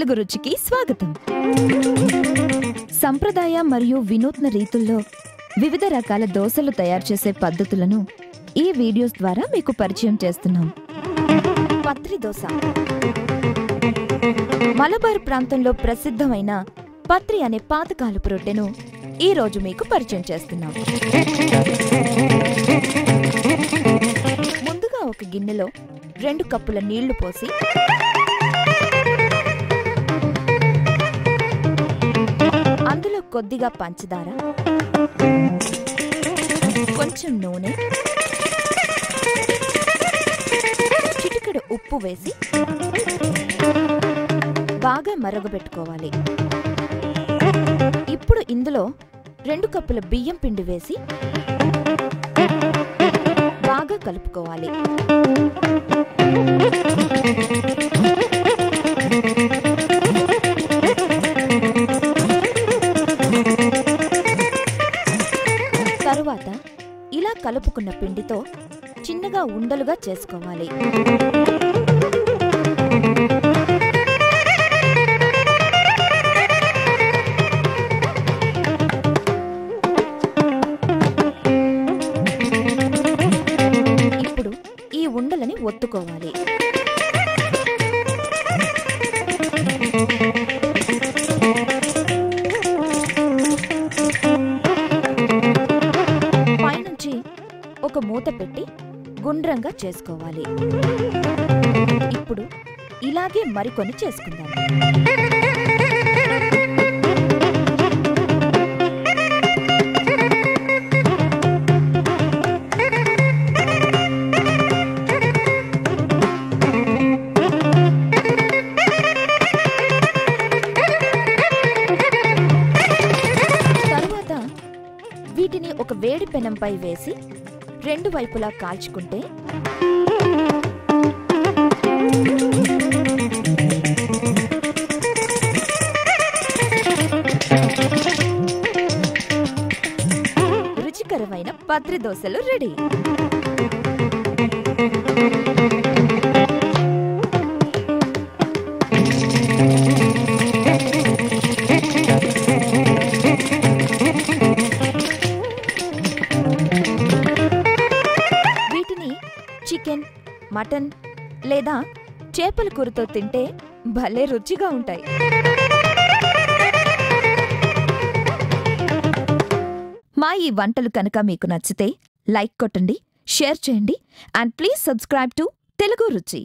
తెలుగు రుచికి స్వాగతం. సంప్రదాయ మరియు వినూత్న రీతుల్లో వివిధ రకాల దోసలు తయారు చేసే పద్ధతులను ఈ వీడియోస్ ద్వారా మీకు పరిచయం చేస్తున్నాం. పత్రి దోస మలబార్ ప్రాంతంలో ప్రసిద్ధమైన పత్రి అనే పాతకాలపు రొట్టెను ఈ రోజు మీకు పరిచయం చేస్తున్నాం. ముందుగా ఒక గిన్నెలో 2 కప్పుల నీళ్లు పోసి అందులో కొద్దిగా పంచదార, కొంచెం నూనె, చిటికెడు ఉప్పు వేసి బాగా మరగబెట్టుకోవాలి. ఇప్పుడు ఇందులో 2 కప్పుల బియ్యం పిండి వేసి బాగా కలుపుకోవాలి. తరువాత ఇలా కలుపుకున్న పిండితో చిన్నగా ఉండలుగా చేసుకోవాలి. ఇప్పుడు ఈ ఉండలని ఒత్తుకోవాలి. పైనుంచి ఒక మూత పెట్టి గుండ్రంగా చేసుకోవాలి. ఇప్పుడు ఇలాగే మరికొని చేసుకుందాం. తరువాత వీటిని ఒక వేడి పెనంపై వేసి 2 వైపులా కాల్చుకుంటే రుచికరమైన పత్రి దోసలు రెడీ. చికెన్, మటన్ లేదా చేపల కూరతో తింటే భలే రుచిగా ఉంటాయి. మా ఈ వంటలు కనుక మీకు నచ్చితే లైక్ కొట్టండి, షేర్ చేయండి and please subscribe to Telugu రుచి.